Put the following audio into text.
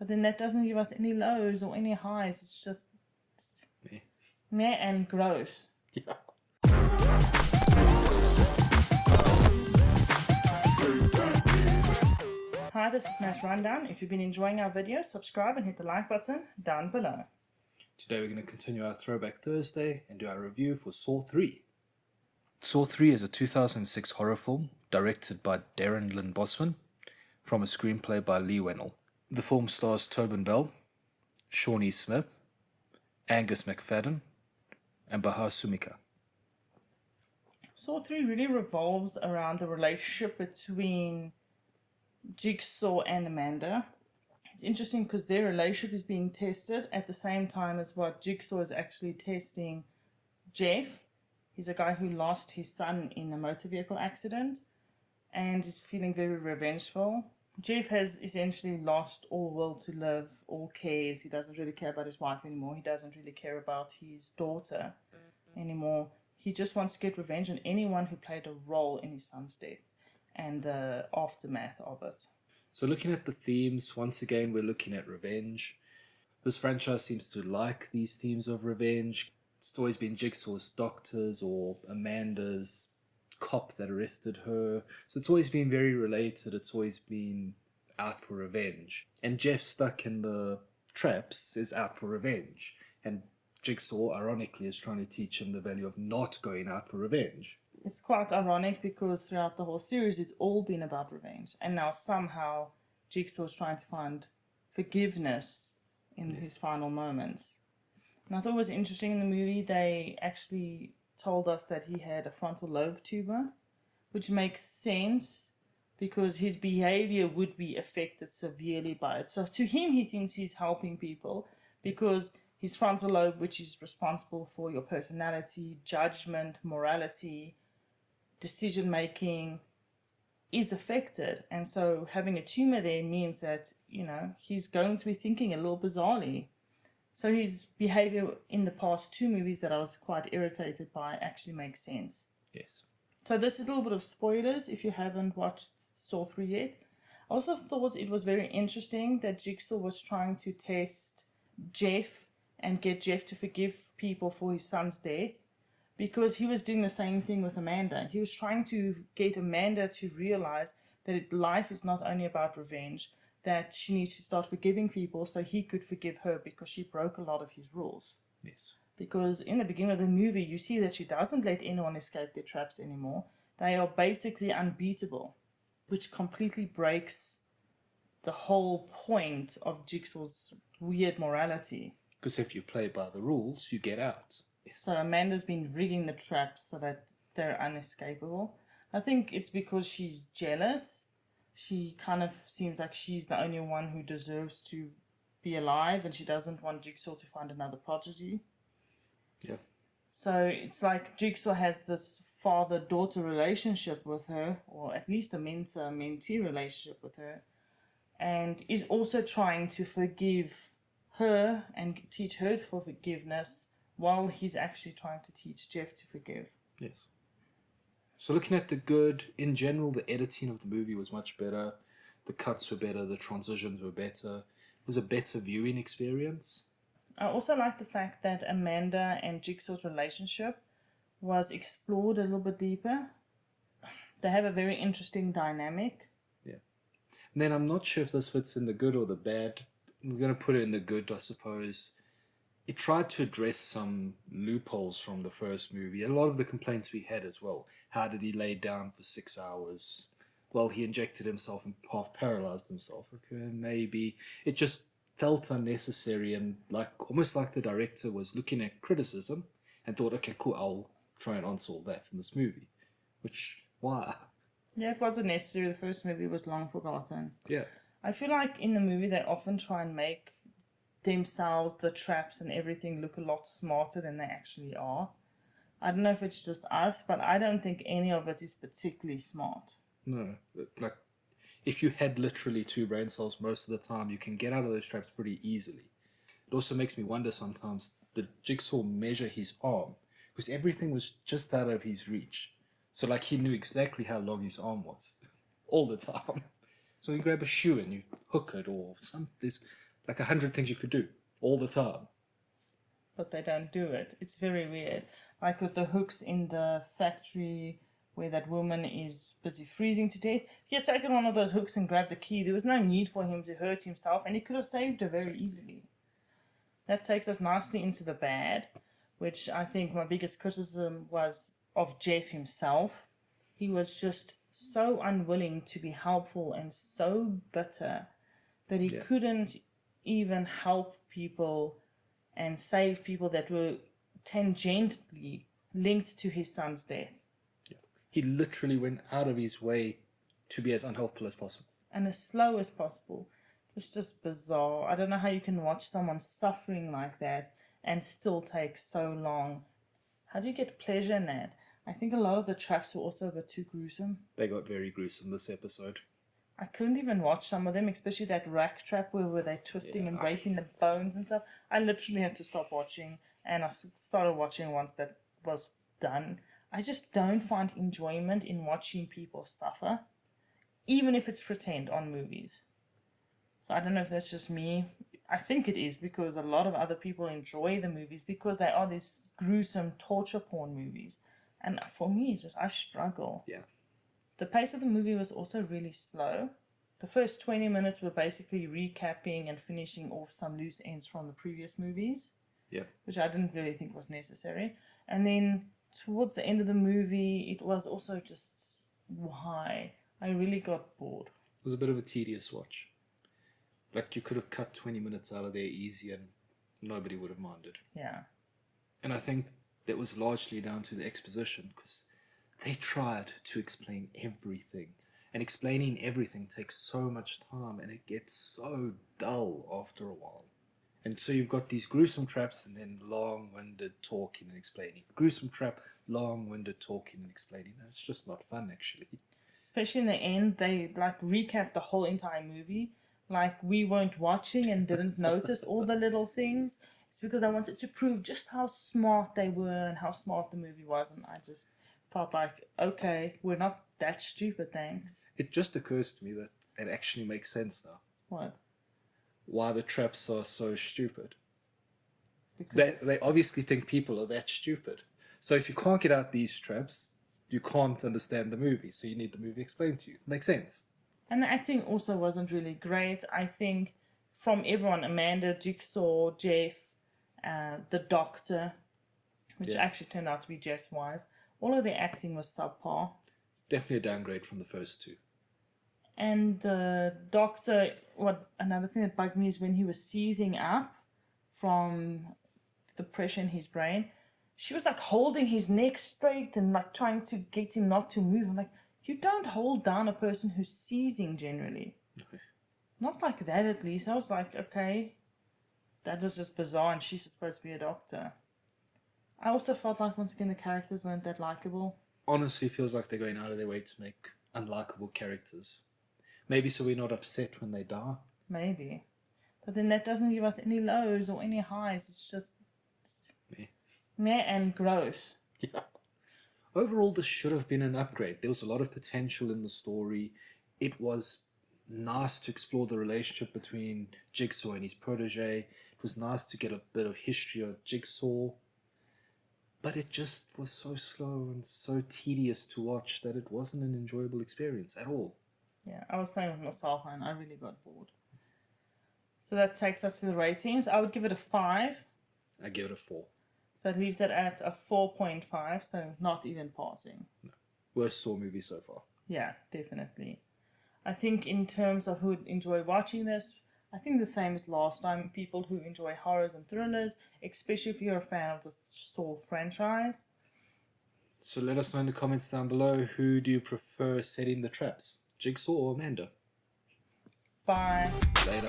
But then that doesn't give us any lows or any highs. It's just meh and gross. Yeah. Hi, this is Mass Rundown. If you've been enjoying our videos, subscribe and hit the like button down below. Today we're going to continue our Throwback Thursday and do our review for Saw 3. Saw 3 is a 2006 horror film directed by Darren Lynn Bousman from a screenplay by Leigh Whannell. The film stars Tobin, Shawnee Smith, Angus Macfadyen, and Sumika. Saw 3 really revolves around the relationship between Jigsaw and Amanda. It's interesting because their relationship is being tested at the same time as what Jigsaw is actually testing Jeff. He's a guy who lost his son in a motor vehicle accident and is feeling very revengeful. Jeff has essentially lost all will to live, all cares. He doesn't really care about his wife anymore. He doesn't really care about his daughter anymore. He just wants to get revenge on anyone who played a role in his son's death and the aftermath of it. So looking at the themes, once again we're looking at revenge. This franchise seems to like these themes of revenge. It's always been Jigsaw's doctors or Amanda's cop that arrested her. So it's always been very related. It's always been out for revenge. And Jeff, stuck in the traps, is out for revenge. And Jigsaw, ironically, is trying to teach him the value of not going out for revenge. It's quite ironic because throughout the whole series it's all been about revenge. And now somehow Jigsaw's trying to find forgiveness in his final moments. And I thought it was interesting in the movie, they actually told us that he had a frontal lobe tumor, which makes sense because his behavior would be affected severely by it. So to him, he thinks he's helping people because his frontal lobe, which is responsible for your personality, judgment, morality, decision-making, is affected. And so having a tumor there means that, he's going to be thinking a little bizarrely. So his behavior in the past two movies that I was quite irritated by actually makes sense. Yes. So this is a little bit of spoilers if you haven't watched Saw 3 yet. I also thought it was very interesting that Jigsaw was trying to test Jeff and get Jeff to forgive people for his son's death, because he was doing the same thing with Amanda. He was trying to get Amanda to realize that life is not only about revenge, that she needs to start forgiving people so he could forgive her because she broke a lot of his rules. Yes. Because in the beginning of the movie, you see that she doesn't let anyone escape their traps anymore. They are basically unbeatable, which completely breaks the whole point of Jigsaw's weird morality. Because if you play by the rules, you get out. Yes. So Amanda's been rigging the traps so that they're unescapable. I think it's because she's jealous. She kind of seems like she's the only one who deserves to be alive, and she doesn't want Jigsaw to find another prodigy. Yeah. So it's like Jigsaw has this father-daughter relationship with her, or at least a mentor-mentee relationship with her, and is also trying to forgive her and teach her for forgiveness while he's actually trying to teach Jeff to forgive. Yes. So looking at the good, in general, the editing of the movie was much better. The cuts were better. The transitions were better. It was a better viewing experience. I also like the fact that Amanda and Jigsaw's relationship was explored a little bit deeper. They have a very interesting dynamic. Yeah. And then I'm not sure if this fits in the good or the bad. We're going to put it in the good, I suppose. It tried to address some loopholes from the first movie. A lot of the complaints we had as well. How did he lay down for 6 hours? Well, he injected himself and half paralyzed himself. Okay, maybe. It just felt unnecessary and almost like the director was looking at criticism and thought, okay, cool, I'll try and answer all that in this movie. Which, why? Yeah, it wasn't necessary. The first movie was long forgotten. Yeah. I feel like in the movie they often try and make themselves, the traps and everything, look a lot smarter than they actually are. I don't know if it's just us, but I don't think any of it is particularly smart. No. Like, if you had literally 2 brain cells most of the time, you can get out of those traps pretty easily. It also makes me wonder sometimes, did Jigsaw measure his arm? Because everything was just out of his reach. So like he knew exactly how long his arm was all the time. So you grab a shoe and you hook it or something. There's like 100 things you could do all the time. But they don't do it. It's very weird. Like with the hooks in the factory where that woman is busy freezing to death. If he had taken one of those hooks and grabbed the key, there was no need for him to hurt himself, and he could have saved her very easily. That takes us nicely into the bad, which I think my biggest criticism was of Jeff himself. He was just so unwilling to be helpful and so bitter that he couldn't even help people and save people that were tangentially linked to his son's death. Yeah. He literally went out of his way to be as unhelpful as possible. And as slow as possible. It's just bizarre. I don't know how you can watch someone suffering like that and still take so long. How do you get pleasure in that? I think a lot of the traps were also a bit too gruesome. They got very gruesome this episode. I couldn't even watch some of them, especially that rack trap where they're twisting and breaking the bones and stuff. I literally had to stop watching, and I started watching once that was done. I just don't find enjoyment in watching people suffer, even if it's pretend on movies. So I don't know if that's just me. I think it is, because a lot of other people enjoy the movies because they are these gruesome torture porn movies. And for me, it's just, I struggle. Yeah. The pace of the movie was also really slow. The first 20 minutes were basically recapping and finishing off some loose ends from the previous movies. Yeah. Which I didn't really think was necessary. And then towards the end of the movie, it was also just, why? I really got bored. It was a bit of a tedious watch. Like, you could have cut 20 minutes out of there easy and nobody would have minded. Yeah. And I think that was largely down to the exposition, because they tried to explain everything. And explaining everything takes so much time, and it gets so dull after a while. And so you've got these gruesome traps and then long-winded talking and explaining. Gruesome trap, long-winded talking and explaining. It's just not fun, actually. Especially in the end, they like recapped the whole entire movie. Like, we weren't watching and didn't notice all the little things. It's because I wanted to prove just how smart they were and how smart the movie was. And I just felt like, okay, we're not that stupid, thanks. It just occurs to me that it actually makes sense now. What? Why the traps are so stupid. Because They obviously think people are that stupid. So if you can't get out these traps, you can't understand the movie. So you need the movie explained to you. Makes sense. And the acting also wasn't really great. I think from everyone, Amanda, Jigsaw, Jeff, the doctor, which actually turned out to be Jeff's wife, all of their acting was subpar. It's definitely a downgrade from the first two. And the doctor, another thing that bugged me is when he was seizing up from the pressure in his brain, she was like holding his neck straight and like trying to get him not to move. I'm like, you don't hold down a person who's seizing generally. Okay. Not like that, at least. I was like, okay, that was just bizarre, and she's supposed to be a doctor. I also felt like, once again, the characters weren't that likable. Honestly, feels like they're going out of their way to make unlikable characters. Maybe so we're not upset when they die. Maybe. But then that doesn't give us any lows or any highs. It's just meh and gross. Yeah. Overall, this should have been an upgrade. There was a lot of potential in the story. It was nice to explore the relationship between Jigsaw and his protege. It was nice to get a bit of history of Jigsaw. But it just was so slow and so tedious to watch that it wasn't an enjoyable experience at all. Yeah, I was playing with myself and I really got bored. So that takes us to the ratings. I would give it a 5. I give it a 4. So it leaves it at a 4.5, so not even passing. No. Worst Saw movie so far. Yeah, definitely. I think in terms of who would enjoy watching this, I think the same as last time. People who enjoy horrors and thrillers, especially if you're a fan of the Saw franchise. So let us know in the comments down below, who do you prefer setting the traps? Jigsaw or Amanda? Bye. Later.